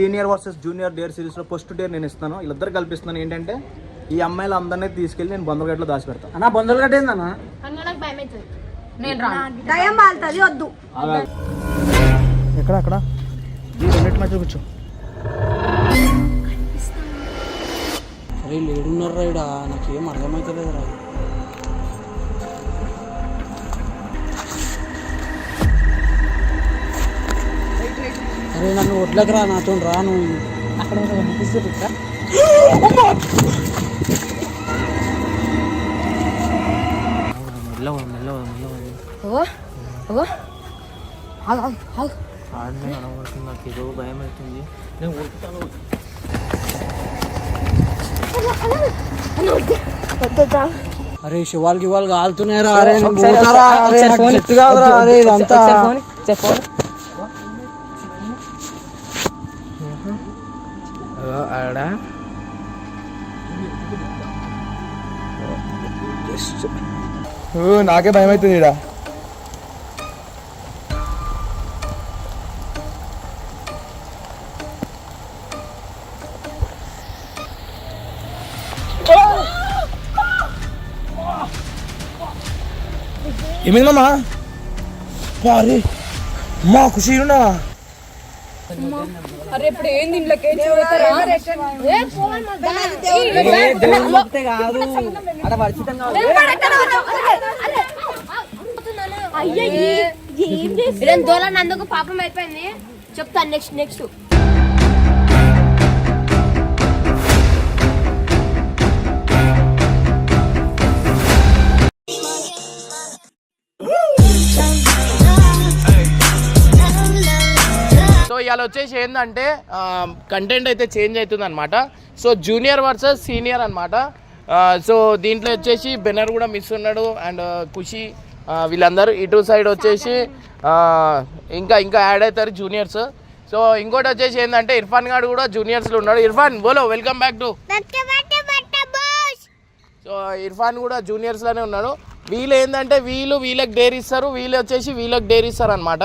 Senior versus junior dare series లో first dare నేను ఇస్తాను. వీళ్ళిద్దరు కల్పిస్తున్నాను. ఏంటంటే ఈ అమ్మాయిలు అందరినీ తీసుకెళ్ళి నేను బొందలగడ్డలో దాచి పెడతాను. అన్న బొందలగడ్డ ఏందన్నా? వద్దు ఎక్కడ అక్కడ ఈ రెండింటి మధ్య కూర్చో. అరే లేడున్నారు రైడా, నాకేం అర్థమవుతలేదు రా. అరే నన్ను ఒడ్లకు రా, నాతో రాను. అక్కడ కనిపిస్తుంది నాకు ఏదో భయం అవుతుంది. నేను ఉంటాను. అరే శివాలకి ఇవాళ కాలుతున్నారా? అరే అరే ఇదంతా ఆడా నాకే భయం అవుతుంది ఈడ. ఏమైందమ్మా? అరే మా ఖుషి ఉన్నావా? అరే ఇప్పుడు ఏంది ఇంట్లోకి అందుకు పాపం అయిపోయింది. చెప్తాను నెక్స్ట్ సో ఇవాళ వచ్చేసి ఏంటంటే కంటెంట్ అయితే చేంజ్ అవుతుంది అనమాట. సో జూనియర్ వర్సెస్ సీనియర్ అనమాట. సో దీంట్లో వచ్చేసి బెనర్ కూడా మిస్ ఉన్నాడు అండ్ ఖుషి వీళ్ళందరూ ఇటు సైడ్ వచ్చేసి ఇంకా యాడ్ అవుతారు జూనియర్స్. సో ఇంకోటి వచ్చేసి ఏంటంటే ఇర్ఫాన్ గారు కూడా జూనియర్స్లో ఉన్నాడు. ఇర్ఫాన్ బోలో, welcome back to. So Irfan కూడా జూనియర్స్లోనే ఉన్నాడు. వీళ్ళు ఏంటంటే వీళ్ళకి డేర్ ఇస్తారు, వీళ్ళు వచ్చేసి వీళ్ళకి డేర్ ఇస్తారు అనమాట.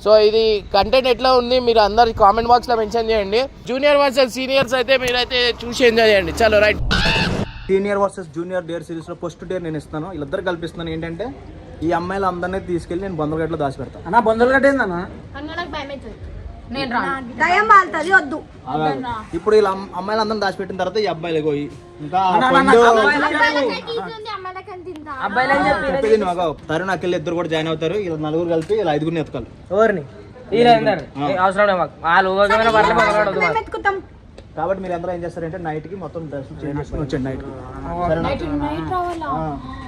సో ఇది కంటెంట్ ఎట్లా ఉంది మీరు అందరు కామెంట్ బాక్స్లో మెన్షన్ చేయండి. జూనియర్ వర్సెస్ సీనియర్స్ అయితే మీరైతే చూసి ఎంజాయ్ చేయండి. చలో right. Senior versus junior dare series లో ఫస్ట్ డేర్ నేను ఇస్తాను. వీళ్ళిద్దరు కల్పిస్తున్నాను. ఏంటంటే ఈ అమ్మాయిలు అందరినీ తీసుకెళ్ళి నేను బొందలగడ్డలో దాచి పెడతాను. అన్న బొందలగడ్డ ఏందన్నా? వద్దు. ఇప్పుడు ఇలా అమ్మాయిలు అందరిని దాచిపెట్టిన తర్వాత ఈ అబ్బాయిలు పోయి ఇంకా తరుణ్ అఖిల్ ఇద్దరు కూడా జాయిన్ అవుతారు. ఇలా నలుగురు కలిపి ఇలా ఐదుగురిని ఎత్తుకోవాలి. ఎవరిని? కాబట్టి మీరు అందరూ ఏం చేస్తారంటే నైట్ కి మొత్తం డ్రెస్ చేంజ్ చేసుకుని వచ్చండి. నైట్ కి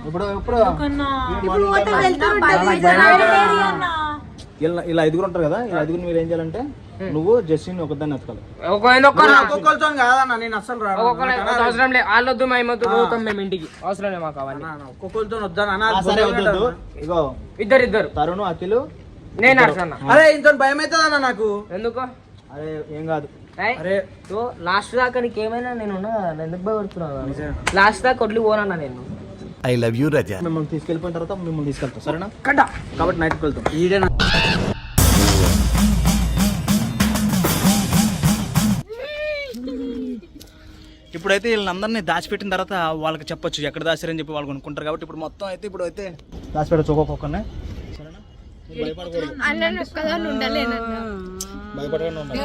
ఇప్పుడు ఇలా ఐదుగురు ఉంటారు కదా, ఇలా ఐదుగురు మీరు ఏం చేయాలంటే నువ్వు జస్టిన్ ఒకదాన్ని ఎత్తుకోవాలి. నేను అసలు అవసరం లేదు. వాళ్ళొద్దు మేము మేము ఇంటికి అవసరం లేదు మాకు అవన్నీ. ఒక్కొక్కరితో వద్దాను. ఇగో ఇద్దరు తరుణ్ అఖిల్ నేను అడుగుతున్నా. అరే ఇంత భయం అవుతుంది అన్న నాకు. ఎందుకు? అరే ఏం కాదు. అరే లాస్ట్ దాకా నీకేమైనా నేను ఎందుకు భయపడుతున్నాను? లాస్ట్ దాకా కొడ్లు పోనన్నా నేను. ఐ లవ్ యూ రజా. మిమ్మల్ని తీసుకెళ్ళిపోయిన తర్వాత మిమ్మల్ని తీసుకెళ్తాం, సరేనా? కాబట్టి నైట్కి వెళ్తాం. ఈడేనా ఇప్పుడైతే వీళ్ళందరినీ దాచిపెట్టిన తర్వాత వాళ్ళకి చెప్పొచ్చు ఎక్కడ దాచారని చెప్పి వాళ్ళు కొనుక్కుంటారు. కాబట్టి ఇప్పుడు మొత్తం అయితే ఇప్పుడైతే దాచిపెట్టచ్చు ఒక్కొక్కరిని, సరేనా? భయపడకూడదు, భయపడకుండా ఉండాలి.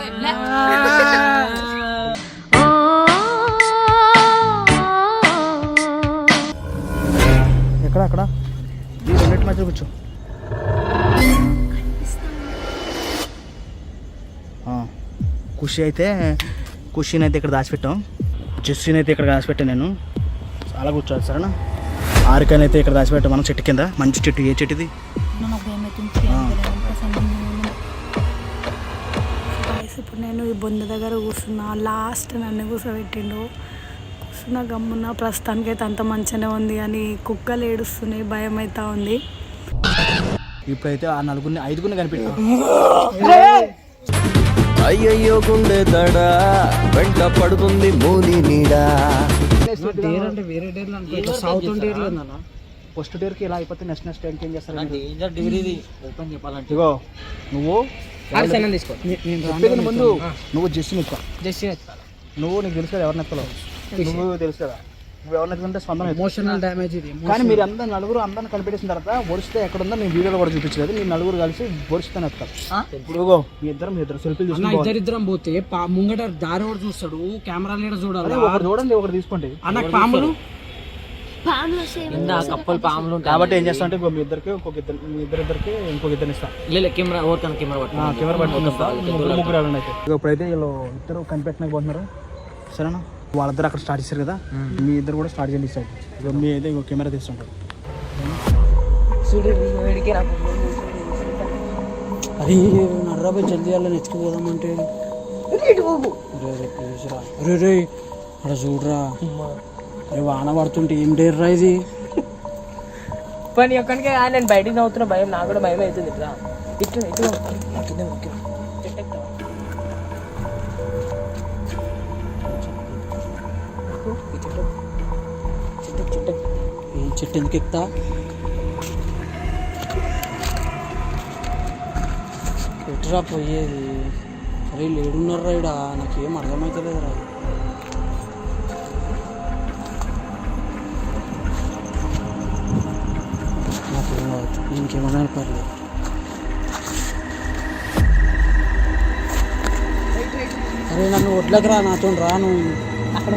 ఎక్కడ ఈ రెండింటి మధ్య కూర్చో. ఖుషీని అయితే ఇక్కడ దాచిపెట్టాం, జస్టిన్ అయితే ఇక్కడ దాచిపెట్టాను నేను. చాలా కూర్చోవాలి, సరేనా? ఆరికని అయితే ఇక్కడ దాచిపెట్టాం మనం చెట్టు కింద. మంచి చెట్టు. ఏ చెట్టు ఇది? ఇప్పుడు నేను ఈ బొంద దగ్గర కూర్చున్నా. లాస్ట్ నన్ను కూర్చోబెట్టిండు. కూర్చున్నా గమ్మున్నా. ప్రస్తుతానికి అయితే అంత మంచిగానే ఉంది కానీ కుక్కలు ఏడుస్తున్నాయి, భయం అవుతా ఉంది. ఇప్పుడైతే ఆ ఐదుగురిని కనిపెట్టాం. అయ్యయ్యో గుండె దడ వెంట పడుతుంది మూలి నీడా. వేరే డేర్లు సౌత్ డేర్లు ఫస్ట్ డేర్కి ఇలా అయిపోతే నెక్స్ట్ టైంకి ఏం చేస్తారు? డేర్ ఇది ఓపెన్ చెప్పాలంటే ఇగో నువ్వు హర్షణ తీసుకో. చెప్పేది ముందు నువ్వు జస్టిని ఎత్తా. జస్ట్ నువ్వు నీకు తెలుసు కదా ఎవరిని ఎత్తలో, నువ్వు తెలుసు కదా నువ్వు ఎవరిని ఎత్తుకుంటే స్పందన ఎత్తు. ఎమోషనల్ డ్యామేజ్ ఇది. కానీ మీరు అందరు నలుగురు అందరిని కనిపెట్టేసిన తర్వాత బొరిస్తే ఎక్కడ ఉందో నేను వీడియోలో కూడా చూపించలేదు. మీరు నలుగురు కలిసి బొరిస్తేనే ఎత్తారు. ఇప్పుడు మీ ఇద్దరు సెల్ఫీలు తీసుకుంటే ఇద్దరిద్దరం పోతే ముంగట దారి ఒకటి చూస్తాడు, కెమెరా లీడ చూడాలి. ఒకరు చూడండి, ఒకరు తీసుకోండి. అన్న పాములు కప్పలు పాములు ఉంటాయి కాబట్టి ఏం చేస్తా అంటే మీ ఇద్దరికి మీ ఇద్దరికి ఇంకొక ఇద్దరిని ఇస్తా. కెమెరా ఓర్కన్నా కెమెరా పట్టుకుంటా. ముగ్గురు ఎవరైనా అయితే ఇప్పుడైతే వీళ్ళు ఇద్దరు కనిపెట్టలేకపోతున్నారు. సరేనా, వాళ్ళిద్దరు అక్కడ స్టార్ట్ చేశారు కదా, మీ ఇద్దరు కూడా స్టార్ట్ చేయండి. ఇక మీ అయితే ఇంకో కెమెరా తీసుకుంటారు. అరే నర్రాబాయ్ జల్దీ వాళ్ళని ఎత్తుకుపోదామంటే రే రే అక్కడ చూడరా. అరే వాన పడుతుంటే ఏం డేర్రా ఇది. పని ఒక్కడికే నేను బయటికి నవ్వుతున్నా, భయం నాకు కూడా భయం అవుతుంది. ఇట్లా ఇటు ఇటు ఈ చెట్టు ఎందుకు ఎక్కుతా? ఎటురా పోయేది? అరే లేడున్నారా ఇడా, నాకేం అర్థమవుతలేదురా. నాకేం కావచ్చు, ఇంకేమన్నా పర్లేదు. అరే నన్ను వడ్లకు రా, నాతో రాను. అక్కడ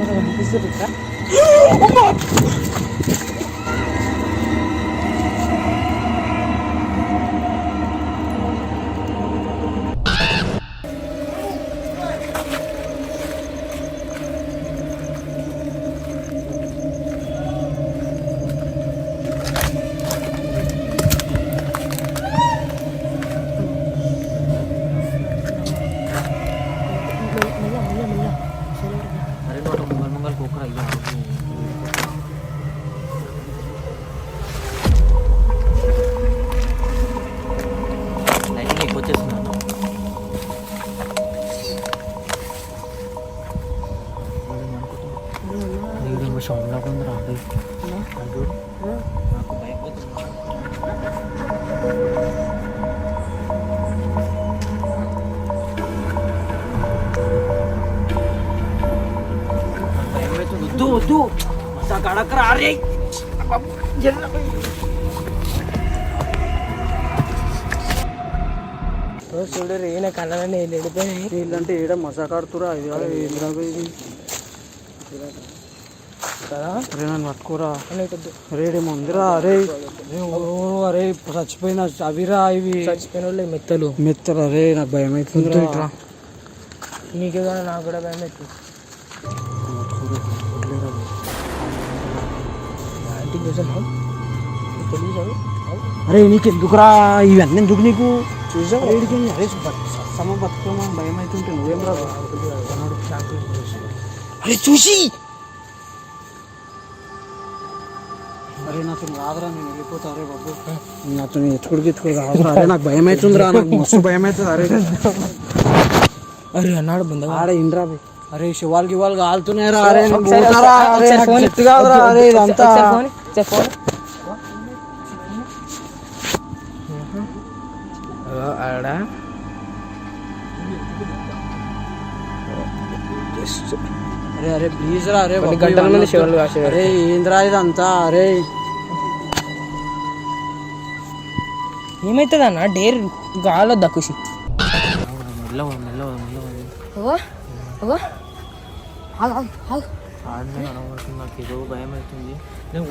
చూడు రేన కళ్ళని వెళ్ళిపోయినాయి. వీళ్ళంటే ఏడ మజాకాడుతురా. ఇది ఇది అరే నన్ను పట్టుకోరా. రేడే మందిరా. అరే అరే చచ్చిపోయిన అవిరా ఇవి చచ్చిపోయిన వాళ్ళు మెత్తలు మెత్తరా. అరే నాకు భయం అవుతుంది. నీకే కానీ నాకు కూడా భయం అవుతుంది. అరే నీకు ఎందుకురా ఇవన్నీ? ఎందుకు నీకు చూసావు? అరే సమ బతుకమా భయం అవుతుంటే నువ్వేం రాదు. అరే చూసి అరే నాతో రాదురా, నేను వెళ్ళిపోతా. అరే బాబు నాతో ఎత్తుకుడికి రాదురా. అరే నాకు భయం అవుతుందిరా, నాకు మస్తు భయం అవుతుంది. అరే అరే అన్నాడు ముందు ఆడ ఇండ్రా. అరే శివాలకి ఇవాళ కాలుతున్నాయరా. అరే ఎత్తు కాదురా. అరే ఇదంతా ఆడ అరే అరే ప్లీజ్ రా. అరే గంటల మంది శివులు కాసే. అరే ఏంద్రా ఇదంతా? అరే ఏమవుతుంది అన్న డేర్ గాలో దక్కుసి నాకు ఏదో భయం అవుతుంది. నేను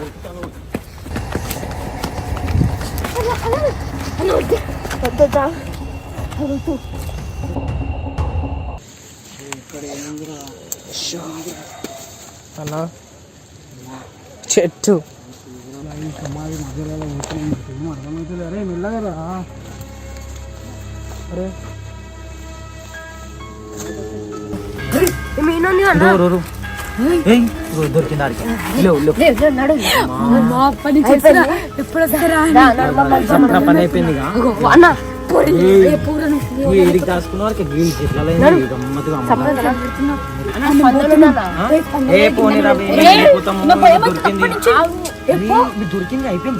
అన్న చెట్టు సమాధి మధ్యలో అర్థమవుతుంది. అరే మెల్లగరా. అరే పని అయిపోయింది. దాచుకున్న వారికి గమ్మత్తుగా దొరికింది అయిపోయింది.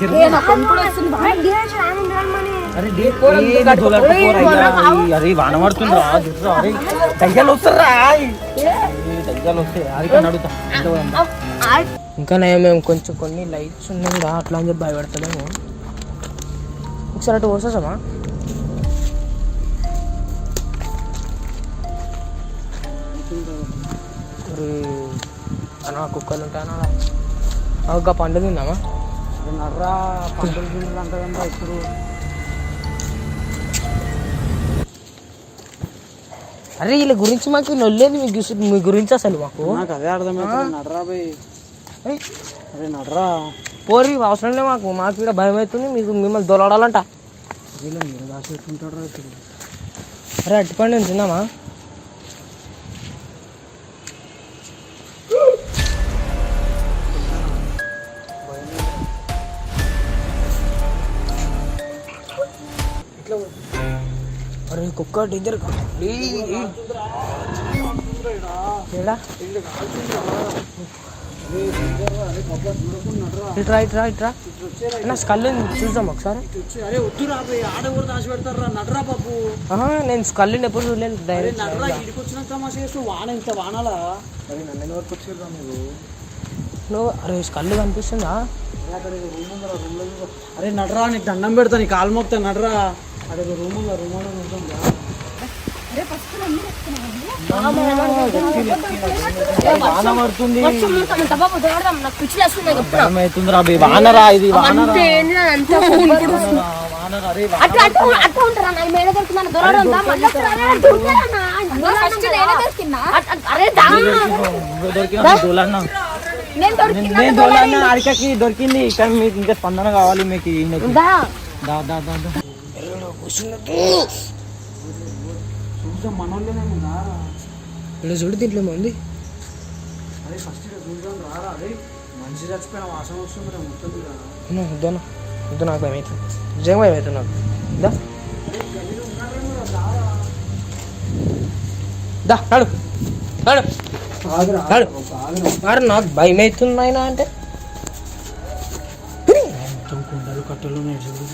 అరే వాన పడుతుండ్రా అరే దయ్యాలు వస్తారా దయ్యాలు వస్తాయి అది కానీ అడుగుతా ఇంకా మేము కొంచెం కొన్ని లైట్స్ ఉన్నాయి రా అట్లా అని చెప్పి భయపడతలేము. ఒకసారి అటు వస్తామా? అన్నా కుక్కలు ఉంటాయన్నా ఒక పండు తిందామా? నర్రా పంటలు గింటలు అంటదంతా ఇప్పుడు. అరే వీళ్ళ గురించి మాకు నొల్లేదు మీ గురించి అసలు మాకు. నాకు అదే అర్థమవుతుంది. నడ్రా పోయి అరే నడ్రా పోరి అవసరం లేదు మాకు. మాకు ఇక్కడ భయం అవుతుంది, మీకు మిమ్మల్ని దొలడాలంట. వీళ్ళు మీరు దాచి పెట్టుకుంటాడు ఇప్పుడు. అరే అట్టుపండి నేను తిన్నామా? అరే కుక్క డేంజర్ ఇట్రా ఇట్రా ఇట్రా నా స్కల్ చూద్దాం ఒకసారి. అరే వద్దురా ఆడ కూడా దాచి పెడతారా నడ్రా బాబు. నేను స్కల్ ఎప్పుడు చూడలేదు. డైరెక్ట్ నడ్రా ఇడికి వచ్చినంత మా చేస్తూ వాన ఇంత వానలా. అరే నన్ను వరకు వచ్చేదా మీరు? నువ్వు అరే స్కల్ కనిపిస్తుందా? అరే నడ్రా నీకు దండం పెడతా, నీకు కాలు మోపుతా నడ్రా. అదే రూమ్ ఉందా? రూమ్ పడుతుంది అవుతుందిరా వానరా ఇది అడికకి దొరికింది. కానీ మీకు ఇంకా స్పందన కావాలి మీకు. ఇలా చూడు దీంట్లో ఉంది. అరే ఫస్ట్ చూద్దాం రారా. అరే మనిషి చచ్చిపోయిన వాసన వస్తుంది మొత్తం. వద్దాను వద్దు, నాకు భయం అవుతుంది, నిజంగా భయం అవుతుంది నాకు. నాడు నాడు నాడు నాకు భయం అవుతుంది ఆయన అంటే. మొత్తం కుండలు కట్టెలు ఉన్నాయి చూడు.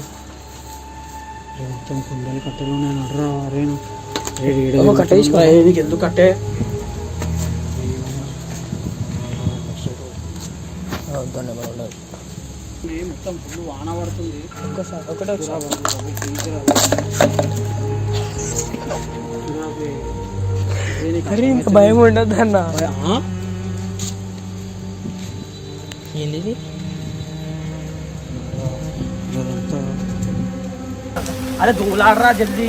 మొత్తం కుండలు కట్టెలు ఉన్నాయి నడ్రా. అరేను కట్టే ఎందుకు కట్టే? మొత్తం ఫుల్ వాన పడుతుంది. ఒకటే ఇంకా భయం ఉండదు అన్న. ఏంది అరే దూలాడరా జల్దీ.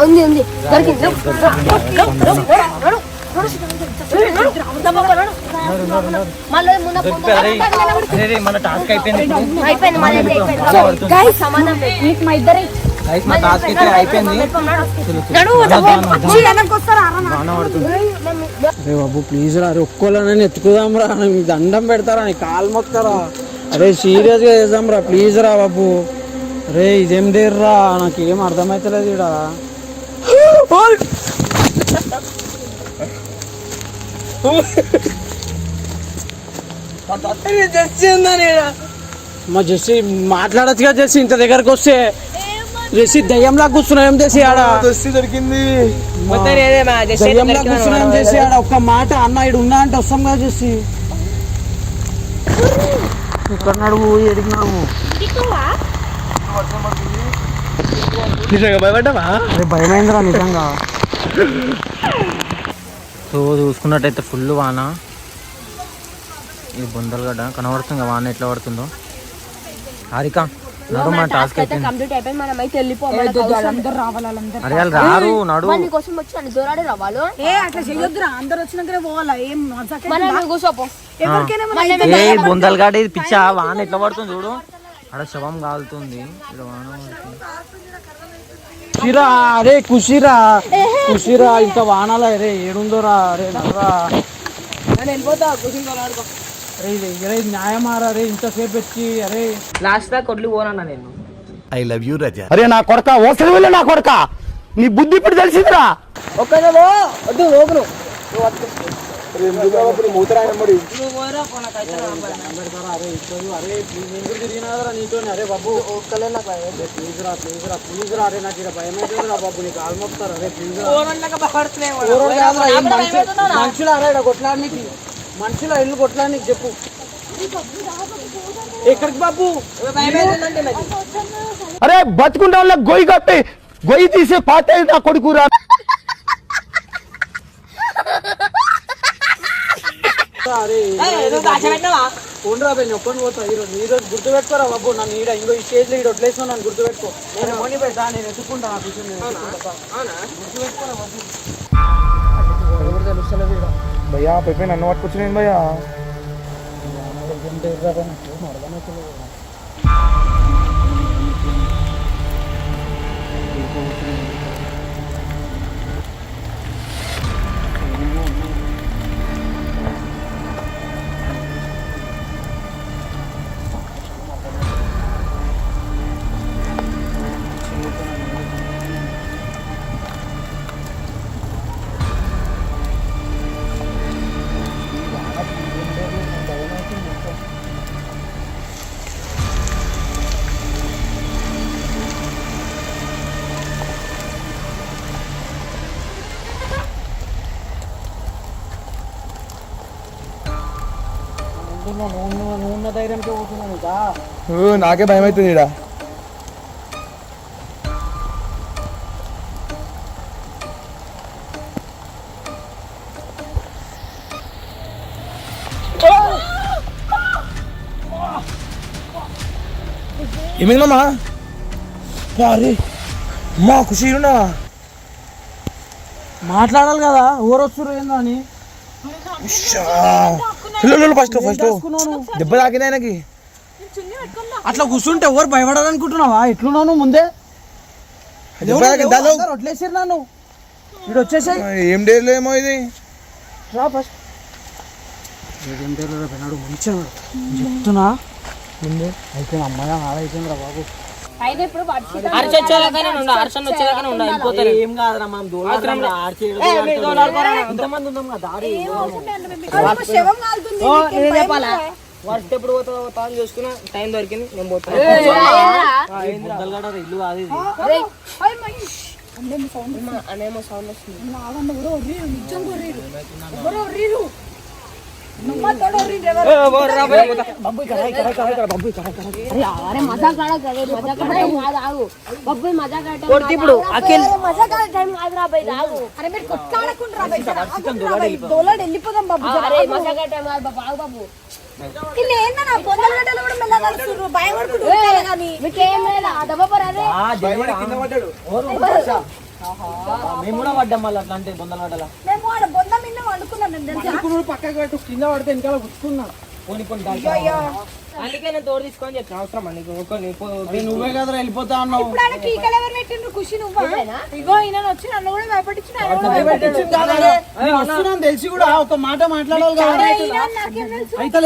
ఉంది దొరికింది. మన టాస్క్ అయిపోయింది. అరే బాబు ప్లీజ్ రా. అరే ఒక్కోళ్ళని ఎత్తుకుదాం రా. మీకు దండం పెడతారా, నీ కాలు మొక్కుతారా. అరే సీరియస్గా చేద్దాం రా ప్లీజ్ రా బాబు. అరే ఇదేం దేర్రా, నాకేం అర్థమవుతలేదు ఇక్కడ. మా జెస్సీ మాట్లాడచ్చుగా. జెస్సీ ఇంత దగ్గరకు వస్తే జెస్సీ దయ్యంలా కూర్చున్నా. ఏం చేసి ఆడ దొరికింది. దయ్యంలా కూర్చున్నా. ఏం చేసి ఆడ ఒక్క మాట అన్న ఇడు ఉన్నా అంటే వస్తాం కదా జెస్సీ. ఇక్కడ నడువు ఎడిగినాము. నిజంగా భయపడ్డావా? అరే భయమైందిరా నిజంగా. సో చూసుకున్నట్టయితే ఫుల్ వాన. ఈ బొందలగడ్డ కనబడుతుంది వాన ఎట్లా పడుతుందో. హారిక నడు, మన టాస్క్ అయిపోయింది. కంప్లీట్ అయిపోయింది. మనం అయితే వెళ్ళిపోవాలి. అరే వాళ్ళు రారు, నడు. కోసం వచ్చి అని దూరాడే రావాలి. అట్లా చెయ్యొద్దురా, అందరు వచ్చినాకనే పోవాలా. ఏం కూర్చోపో. బొందలగడ్డ ఇది పిచ్చా. వాన ఎట్లా పడుతుంది చూడు. అక్కడ శవం కాలుతుంది. ఇక్కడ వాన కుషిరా. అరే కుషిరా కుషిరా. ఇంత వానాలా అరే ఏడుందోరా. అరే నర్రా అరే న్యాయమారా. అరే ఇంతసేపు వచ్చి అరే లాస్ట్ దాకా కొట్లు పోనన్నా నేను. ఐ లవ్ యూ రజా. అరే నా కొడక ఓసలి వెళ్ళి నా కొడక, నీ బుద్ధి ఇప్పుడు తెలిసిందిరా. ఒక్కదో వద్దు ఓపును. అరే ఇప్పుడు అరే నేను తిరిగినా నీతో అరే బాబు ఒక్కలే నాకు ప్లీజ్ రా అరే నాకు ఇక్కడ భయం అవుతుంది రా బాబు నీకు ఆల్మొక్తారు అరే ప్లీజ్ మనుషులు అరే ఇక్కడ కొట్లాడనికి మనుషులు ఇల్లు కొట్లాడనికి చెప్పు ఎక్కడికి బాబు అరే బతుకుంటా వాళ్ళ గొయ్యి కట్టి గొయ్యి తీసే పాతే నా కొడుకురా ఉండరా నేను ఒక్కడిని పోతా ఈరోజు గుర్తుపెట్టుకోరా బాబు నన్ను ఈడ ఇంకో ఈ స్టేజ్ లో ఈడ వదిలేసిన నన్ను గుర్తుపెట్టుకో నేను మోని పెడతా నేను ఎత్తుకుంటా ఆ విషయం గుర్తుపెట్టుకోరా బాబు భయ్యా పెప్పి నన్ను పట్టుకొచ్చిన భయ్యా నువ్వున్న ధైర్యంతో పోతున్నాను నాకే భయం అవుతుంది ఈడ ఏమైందమ్మా అరే మా ఖుషి ఉన్నా మాట్లాడాలి కదా ఎవరు వస్తున్నారు ఏందో అని ఫస్ట్ దెబ్బ తాకింది ఆయనకి అట్లా కూర్చుంటే ఎవరు భయపడాలనుకుంటున్నావా ఎట్లున్నావు ముందే వదిలేసారు నన్ను ఇటు వచ్చేసాయి ఏం డేర్లో ఏమో ఇది రా ఫస్ట్ ఏం డేర్లో పోయినాడు మంచిగా చెప్తున్నా ముందే అయితే అమ్మాయి ఆడైపోయింది రా బాబు అయినా ఇప్పుడు ఏం కాదురా మనం ఎంతమంది ఉన్నాం కదా దారి వర్షం ఎప్పుడు పోతా అని చూసుకున్నా టైం దొరికింది నేను పోతాను ఇల్లు కాదు ఇది అనేమో సౌండ్ వస్తుంది వెళ్ళిపోదాం బాబు మేము కూడా పడ్డాం మళ్ళీ అట్లా అంటే బొందలగడ్డలా పక్కకి పెట్టు కింద పడితే ఇంకా గుర్తున్నా అందుకే నేను తోడు తీసుకొని చెప్పిన అవసరం నువ్వే కదా వెళ్ళిపోతా అన్నావు వస్తున్నాను తెలిసి కూడా ఒక మాట మాట్లాడాలి అయితే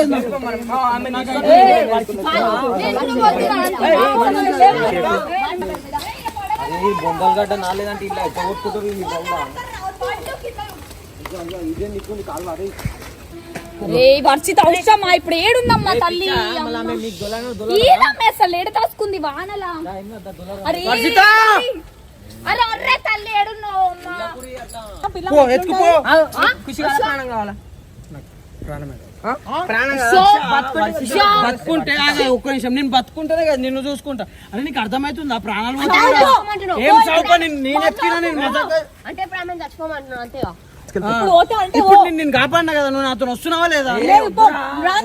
బొందలగడ్డ నాలేదంటే ఇలా ఎక్కడ కొట్టుకుంటారు ఇదే నీకు కాలు అదే వర్షిత అవసరమా ఇప్పుడు ఏడుందమ్మా తల్లి అసలు ఏడు తాసుకుంది వానలా అరే అరే అర్రే తల్లి ఏడున్నావు బతుకుంటే ఒక్క నిమిషం నేను బతుకుంటేనే కదా నిన్ను చూసుకుంటా అని నీకు అర్థమవుతుందా ప్రాణాలు ఏం చదువుకో నేను ఎత్తినా నేను అంటే ప్రాణం చచ్చిపోమంటున్నాను అంతేగా ఇప్పుడు నేను కాపాడినా కదా నువ్వు నాతో వస్తున్నావా లేదా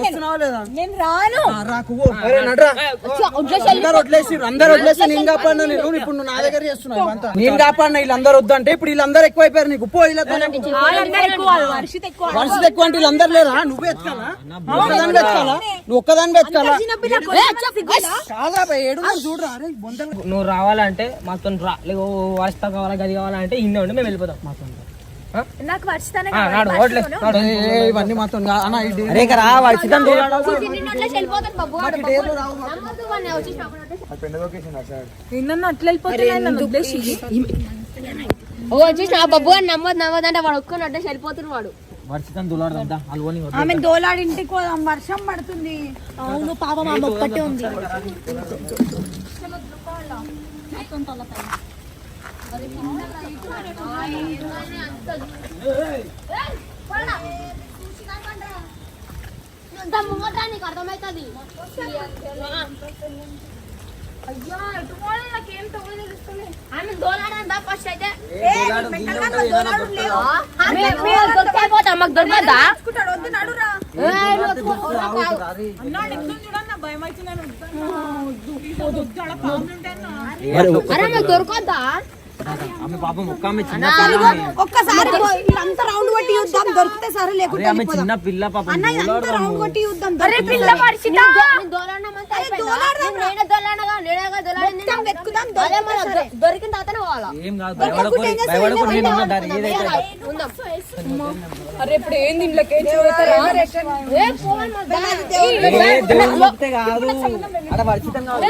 వస్తున్నావా లేదా నేను రాను అందరు వదిలేసి నేను కాపాడినా నేను ఇప్పుడు నువ్వు నా దగ్గర చేస్తున్నావు నేను కాపాడినా వీళ్ళందరూ వద్దంటే ఇప్పుడు వీళ్ళందరూ ఎక్కువైపోయారు నీకు పో వీళ్ళతో వర్షిత ఎక్కువ వర్షిత ఎక్కువ అంటే వీళ్ళందరూ లేరా నువ్వు ఎత్తుకాలా ఒక్కదాన్ని ఎత్తుకాలా నువ్వు ఒక్కదాన్ని ఎత్తుకాలా కాదా ఏడు చూడరా అరే నువ్వు రావాలంటే మాతో రా లేక వర్షిత కావాలా గది కావాలంటే ఇన్ని ఉండి మేము వెళ్ళిపోతాం మాతో నాకు వర్షితానే ఇవన్నీ మాతో వచ్చేసి నా బబ్బు అని నమ్మదు అంటే వాడు ఒక్కనట్టే వెళ్ళిపోతున్నాడు వాడు వర్షితం దూలాడదా అల్వని ఆమె దోలాడింటికి పోదాం, వర్షం పడుతుంది. అవును పాపం ఆమె ఒక్కటే ఉంది. నీకు అర్థమవుతుంది. ఆమె దోలాడంతా ఫస్ట్ అయితే పోతా మాకు దొరకదా అరే మాకు దొరకద్దా ఆమె పాపం ఒక్క ఆమె చిన్న ఒక్కసారి ఇదంతా రౌండ్ కొట్టి చూద్దాం, దొరికితే సరే, లేకుంటే ఆమె చిన్న పిల్ల పాపం అన్న ఇదంతా రౌండ్ కొట్టి చూద్దాం. దొరికిన తర్వాత పోవాలా ఏం కాదు భయపడకు నేను ఉన్నా దారి ఏదైతే అరే ఇప్పుడు ఏంది ఇంట్లోకి దేవుడు చెప్తే కాదు అక్కడ వర్షితం కాదు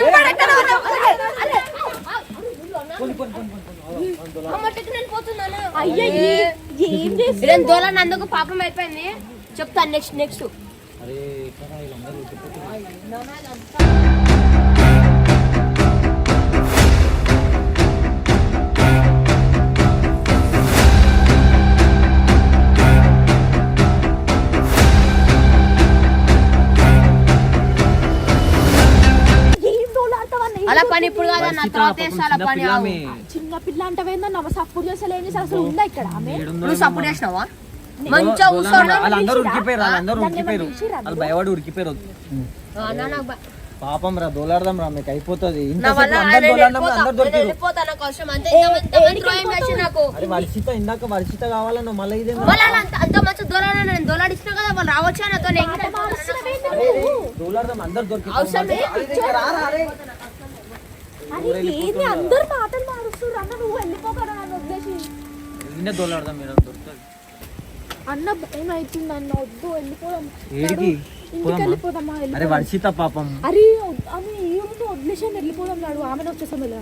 అందుకు పాపం అయిపోయింది. చెప్తాను నెక్స్ట్ అలా పని ఇప్పుడు కాదన్న, తర్వాత వేసాల పని. చిన్న పిల్ల అంటవేందన్న సపోర్ట్ చేసలే అసలు ఉందా ఇక్కడ? ఆమె నువ్వు సపోర్ట్ చేసినావా? మంచిగా కూర్చోండి. వాళ్ళందరూ ఉరికిపోయారు వాళ్ళు భయపడి ఉరికిపోయారు. పాపం రా దోలాడదాం రా మీకు అయిపోతుంది. వర్షిత ఇందాక వర్షిత కావాలన్నా మళ్ళీ ఇదే అంత మంచి దోలాడిచ్చినా కదా వాళ్ళు రావచ్చు అని దోలాడదాం అందరు దొరికి అందరు మాటలు మారుస్తారు అన్న, నువ్వు వెళ్ళిపోకరా నన్ను వదిలేసి. దోలాడదాం మీరు దొరుకుతుంది అన్న భయం అవుతుంది అన్న, వద్దు వెళ్ళిపోదాం. ఏడికి ఇంటికి వెళ్ళిపోదామా? అరే వర్షిత పాపం అరే ఆమె ఈ వదిలేసి వెళ్ళిపోదాం నాడు, ఆమెను వచ్చేసాం ఇలా.